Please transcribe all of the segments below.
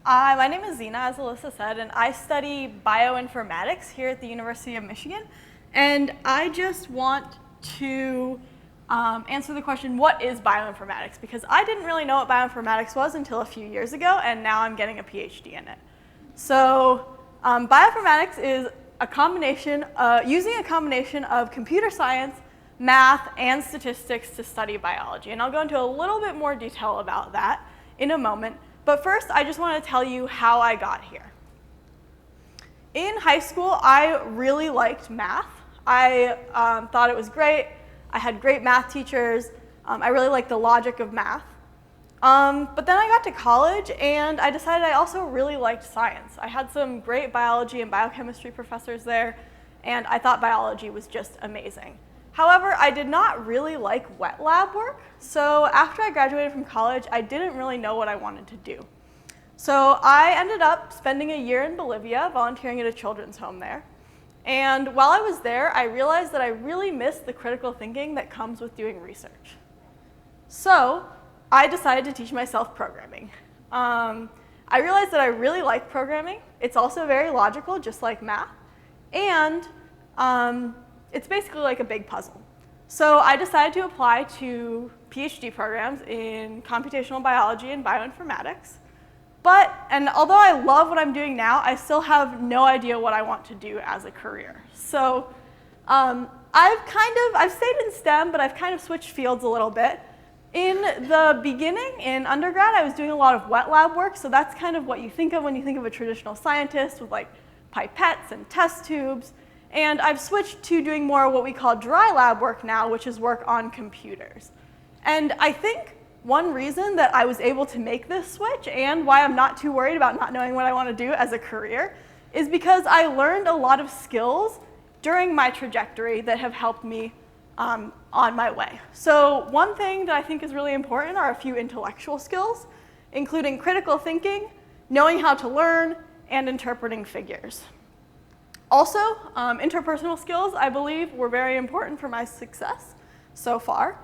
My name is Zena, as Alyssa said, and I study bioinformatics here at the University of Michigan. And I just want to answer the question, what is bioinformatics? Because I didn't really know what bioinformatics was until a few years ago, and now I'm getting a PhD in it. So bioinformatics is a combination, using a combination of computer science, math, and statistics to study biology. And I'll go into a little bit more detail about that in a moment. But first, I just want to tell you how I got here. In high school, I really liked math. I thought it was great. I had great math teachers. I really liked the logic of math. But then I got to college, and I decided I also really liked science. I had some great biology and biochemistry professors there, and I thought biology was just amazing. However, I did not really like wet lab work, so after I graduated from college, I didn't really know what I wanted to do. So I ended up spending a year in Bolivia, volunteering at a children's home there. And while I was there, I realized that I really missed the critical thinking that comes with doing research. So I decided to teach myself programming. I realized that I really like programming. It's also very logical, just like math. And it's basically like a big puzzle. So I decided to apply to PhD programs in computational biology and bioinformatics. And although I love what I'm doing now, I still have no idea what I want to do as a career. So I've stayed in STEM, but I've kind of switched fields a little bit. In the beginning, in undergrad, I was doing a lot of wet lab work, so that's kind of what you think of when you think of a traditional scientist with like pipettes and test tubes. And I've switched to doing more what we call dry lab work now, which is work on computers. And I think one reason that I was able to make this switch and why I'm not too worried about not knowing what I want to do as a career is because I learned a lot of skills during my trajectory that have helped me on my way. So one thing that I think is really important are a few intellectual skills, including critical thinking, knowing how to learn, and interpreting figures. Also, interpersonal skills, I believe, were very important for my success so far.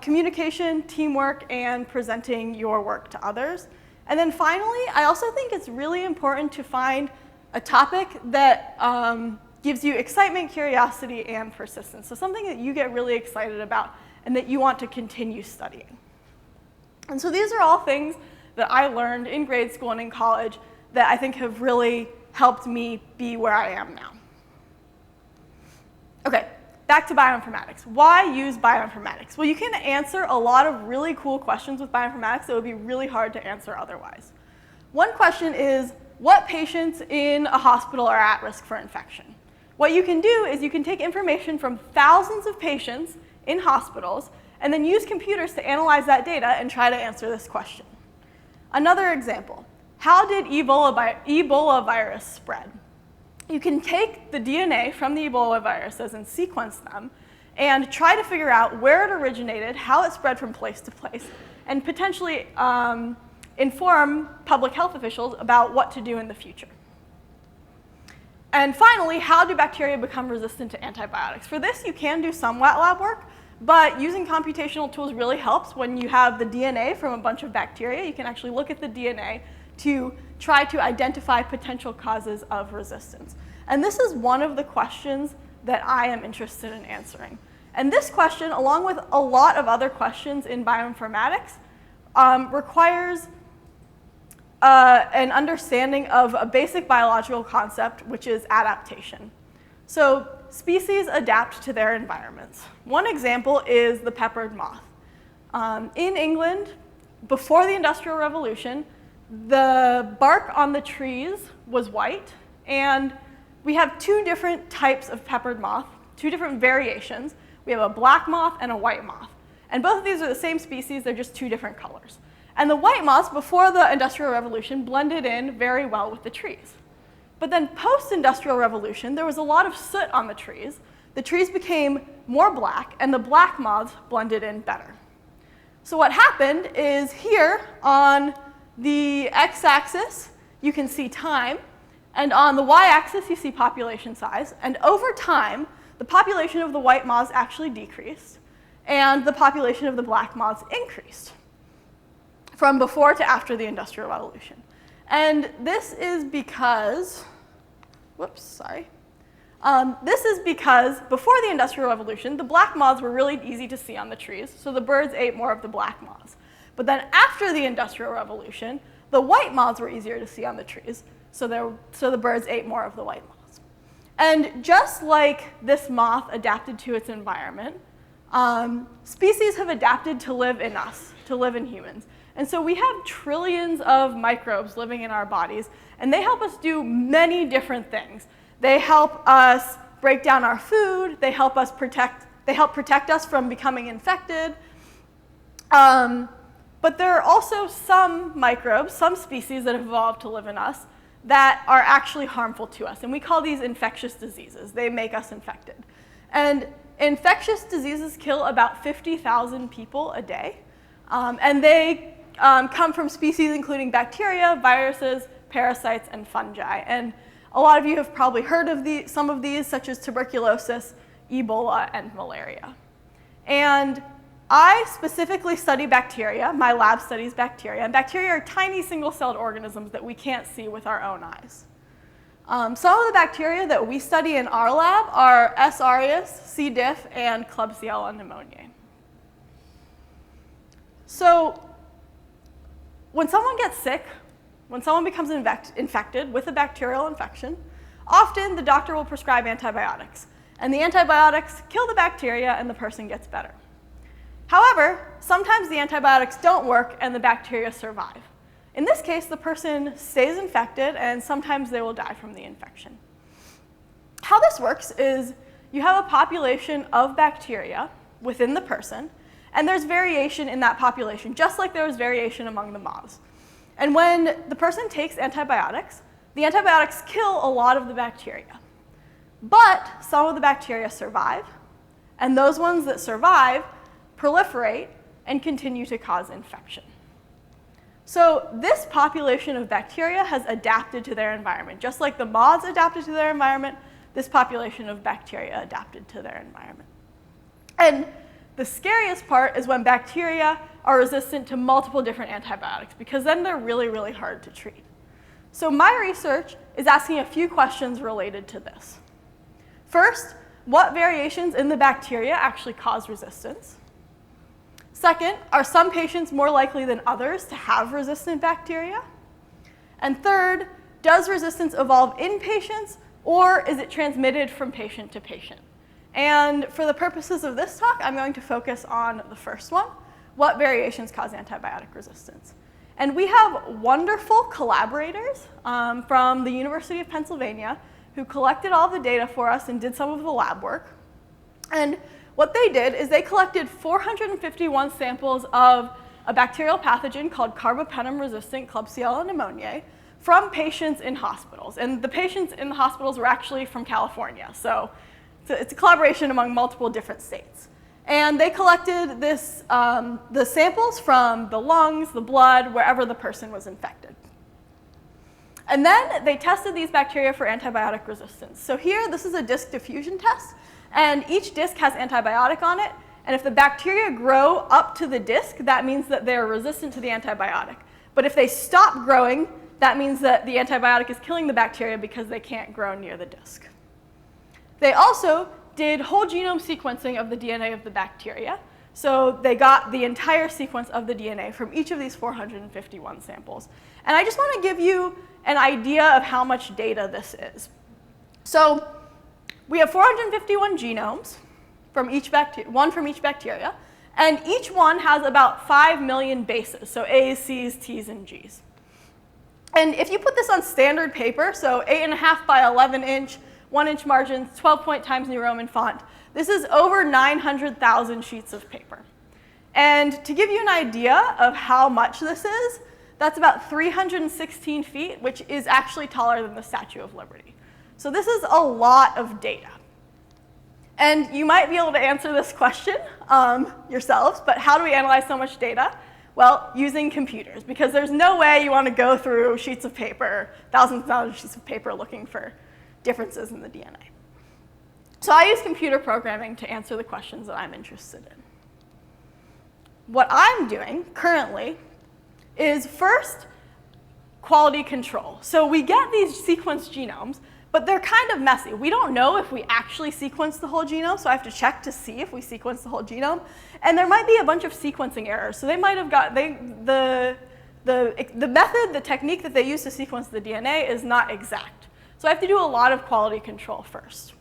Communication, teamwork, and presenting your work to others. And then finally, I also think it's really important to find a topic that gives you excitement, curiosity, and persistence. So something that you get really excited about and that you want to continue studying. And so these are all things that I learned in grade school and in college that I think have really helped me be where I am now. Okay, back to bioinformatics. Why use bioinformatics? Well, you can answer a lot of really cool questions with bioinformatics that would be really hard to answer otherwise. One question is, what patients in a hospital are at risk for infection? What you can do is you can take information from thousands of patients in hospitals and then use computers to analyze that data and try to answer this question. Another example. How did Ebola virus spread? You can take the DNA from the Ebola viruses and sequence them and try to figure out where it originated, how it spread from place to place, and potentially inform public health officials about what to do in the future. And finally, how do bacteria become resistant to antibiotics? For this, you can do some wet lab work, but using computational tools really helps when you have the DNA from a bunch of bacteria. You can actually look at the DNA to try to identify potential causes of resistance. And this is one of the questions that I am interested in answering. And this question, along with a lot of other questions in bioinformatics, requires an understanding of a basic biological concept, which is adaptation. So species adapt to their environments. One example is the peppered moth. In England, before the Industrial Revolution, the bark on the trees was white, and we have two different types of peppered moth, two different variations. We have a black moth and a white moth. And both of these are the same species, they're just two different colors. And the white moths, before the Industrial Revolution, blended in very well with the trees. But then post-Industrial Revolution, there was a lot of soot on the trees. The trees became more black, and the black moths blended in better. So what happened is here on the x-axis, you can see time, and on the y-axis, you see population size. And over time, the population of the white moths actually decreased, and the population of the black moths increased from before to after the Industrial Revolution. And this is because, this is because before the Industrial Revolution, the black moths were really easy to see on the trees, so the birds ate more of the black moths. But then after the Industrial Revolution, the white moths were easier to see on the trees, so the birds ate more of the white moths. And just like this moth adapted to its environment, species have adapted to live in us, to live in humans. And so we have trillions of microbes living in our bodies, and they help us do many different things. They help us break down our food, they help protect us from becoming infected. But there are also some microbes, some species that have evolved to live in us that are actually harmful to us, and we call these infectious diseases. They make us infected. And infectious diseases kill about 50,000 people a day, and they come from species including bacteria, viruses, parasites, and fungi. And a lot of you have probably heard of some of these, such as tuberculosis, Ebola, and malaria. And I specifically study bacteria. My lab studies bacteria. And bacteria are tiny single-celled organisms that we can't see with our own eyes. Some of the bacteria that we study in our lab are S. aureus, C. diff, and Klebsiella pneumoniae. So when someone gets sick, when someone becomes infected with a bacterial infection, often the doctor will prescribe antibiotics. And the antibiotics kill the bacteria and the person gets better. However, sometimes the antibiotics don't work and the bacteria survive. In this case, the person stays infected and sometimes they will die from the infection. How this works is you have a population of bacteria within the person, and there's variation in that population, just like there was variation among the moths. And when the person takes antibiotics, the antibiotics kill a lot of the bacteria. But some of the bacteria survive, and those ones that survive proliferate and continue to cause infection. So this population of bacteria has adapted to their environment. Just like the moths adapted to their environment, this population of bacteria adapted to their environment. And the scariest part is when bacteria are resistant to multiple different antibiotics, because then they're really, really hard to treat. So my research is asking a few questions related to this. First, what variations in the bacteria actually cause resistance? Second, are some patients more likely than others to have resistant bacteria? And third, does resistance evolve in patients, or is it transmitted from patient to patient? And for the purposes of this talk, I'm going to focus on the first one, what variations cause antibiotic resistance. And we have wonderful collaborators from the University of Pennsylvania who collected all the data for us and did some of the lab work. And what they did is they collected 451 samples of a bacterial pathogen called carbapenem-resistant Klebsiella pneumoniae from patients in hospitals. And the patients in the hospitals were actually from California. So it's a collaboration among multiple different states. And they collected the samples from the lungs, the blood, wherever the person was infected. And then they tested these bacteria for antibiotic resistance. So here, this is a disc diffusion test. And each disc has antibiotic on it. And if the bacteria grow up to the disc, that means that they're resistant to the antibiotic. But if they stop growing, that means that the antibiotic is killing the bacteria because they can't grow near the disc. They also did whole genome sequencing of the DNA of the bacteria. So they got the entire sequence of the DNA from each of these 451 samples. And I just want to give you an idea of how much data this is. So we have 451 genomes, one from each bacteria, and each one has about 5 million bases, so A's, C's, T's, and G's. And if you put this on standard paper, so 8.5 by 11 inch, 1-inch margins, 12-point Times New Roman font, this is over 900,000 sheets of paper. And to give you an idea of how much this is, that's about 316 feet, which is actually taller than the Statue of Liberty. So this is a lot of data. And you might be able to answer this question yourselves, but how do we analyze so much data? Well, using computers, because there's no way you want to go through sheets of paper, thousands and thousands of sheets of paper looking for differences in the DNA. So I use computer programming to answer the questions that I'm interested in. What I'm doing currently is first quality control. So we get these sequenced genomes, but they're kind of messy. We don't know if we actually sequenced the whole genome, so I have to check to see if we sequenced the whole genome. And there might be a bunch of sequencing errors. So they might have got, the method, the technique that they use to sequence the DNA is not exact. So I have to do a lot of quality control first.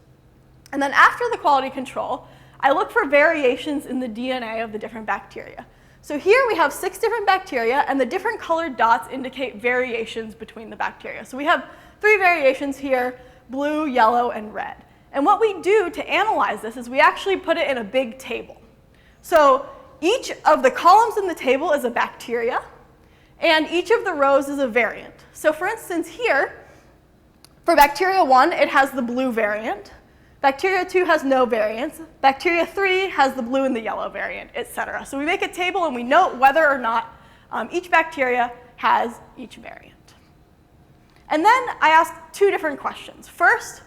And then after the quality control, I look for variations in the DNA of the different bacteria. So here we have 6 different bacteria, and the different colored dots indicate variations between the bacteria. So we have 3 variations here, blue, yellow, and red. And what we do to analyze this is we actually put it in a big table. So each of the columns in the table is a bacteria, and each of the rows is a variant. So for instance here, for bacteria 1, it has the blue variant. Bacteria 2 has no variants. Bacteria 3 has the blue and the yellow variant, etc. So we make a table and we note whether or not each bacteria has each variant. And then I ask 2 different questions. First,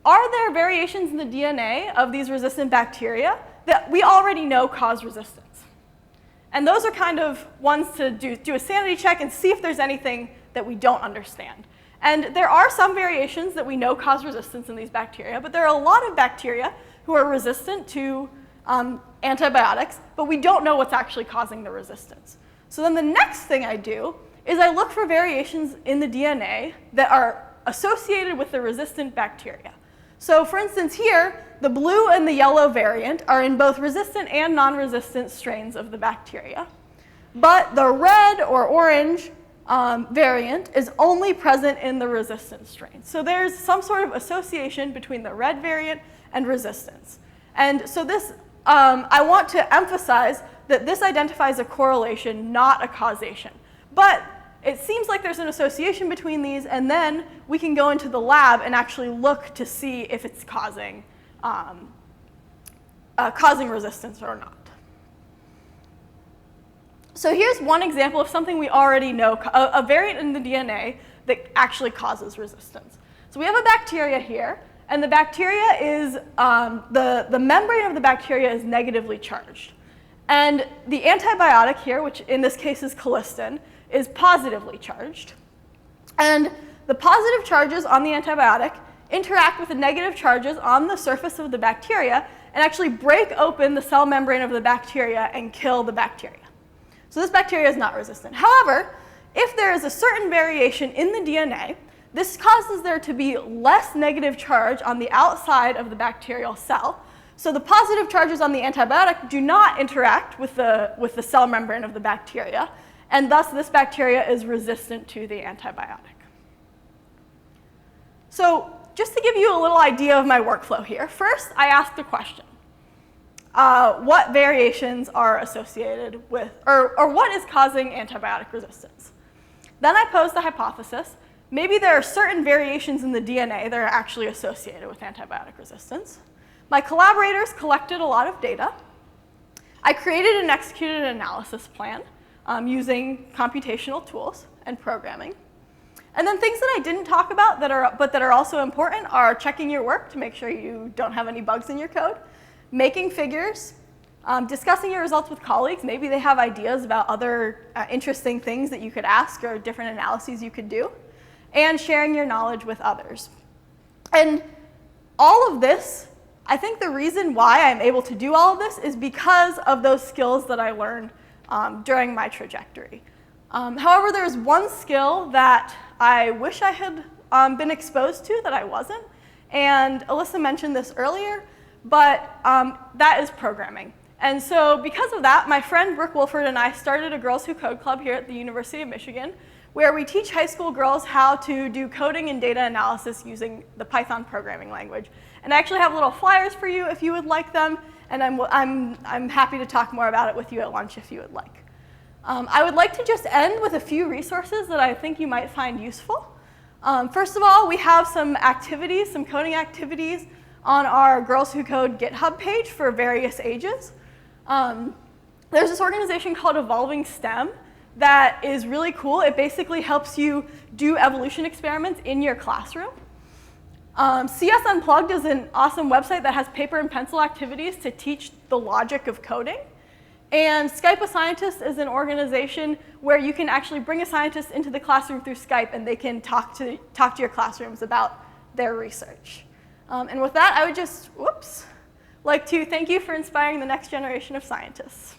are there variations in the DNA of these resistant bacteria that we already know cause resistance? And those are kind of ones to do a sanity check and see if there's anything that we don't understand. And there are some variations that we know cause resistance in these bacteria, but there are a lot of bacteria who are resistant to antibiotics, but we don't know what's actually causing the resistance. So then the next thing I do is I look for variations in the DNA that are associated with the resistant bacteria. So for instance here, the blue and the yellow variant are in both resistant and non-resistant strains of the bacteria. But the red or orange variant is only present in the resistant strain. So there's some sort of association between the red variant and resistance. And so this, I want to emphasize that this identifies a correlation, not a causation. But it seems like there's an association between these, and then we can go into the lab and actually look to see if it's causing resistance or not. So here's one example of something we already know, a variant in the DNA that actually causes resistance. So we have a bacteria here, and the bacteria is, the membrane of the bacteria is negatively charged. And the antibiotic here, which in this case is colistin, is positively charged. And the positive charges on the antibiotic interact with the negative charges on the surface of the bacteria and actually break open the cell membrane of the bacteria and kill the bacteria. So this bacteria is not resistant. However, if there is a certain variation in the DNA, this causes there to be less negative charge on the outside of the bacterial cell. So the positive charges on the antibiotic do not interact with the cell membrane of the bacteria, and thus this bacteria is resistant to the antibiotic. So just to give you a little idea of my workflow here, first I ask the question. What variations are associated with, or what is causing antibiotic resistance? Then I pose the hypothesis. Maybe there are certain variations in the DNA that are actually associated with antibiotic resistance. My collaborators collected a lot of data. I created and executed an analysis plan using computational tools and programming. And then things that I didn't talk about but that are also important are checking your work to make sure you don't have any bugs in your code, making figures, discussing your results with colleagues. Maybe they have ideas about other interesting things that you could ask or different analyses you could do, and sharing your knowledge with others. And all of this, I think the reason why I'm able to do all of this is because of those skills that I learned during my trajectory. However, there's one skill that I wish I had been exposed to that I wasn't, and Alyssa mentioned this earlier, but that is programming. And so because of that, my friend Brooke Wolford and I started a Girls Who Code Club here at the University of Michigan, where we teach high school girls how to do coding and data analysis using the Python programming language. And I actually have little flyers for you if you would like them, and I'm happy to talk more about it with you at lunch if you would like. I would like to just end with a few resources that I think you might find useful. First of all, we have some activities, some coding activities on our Girls Who Code GitHub page for various ages. There's this organization called Evolving STEM that is really cool. It basically helps you do evolution experiments in your classroom. CS Unplugged is an awesome website that has paper and pencil activities to teach the logic of coding. And Skype a Scientist is an organization where you can actually bring a scientist into the classroom through Skype, and they can talk to your classrooms about their research. And with that, I would just, like to thank you for inspiring the next generation of scientists.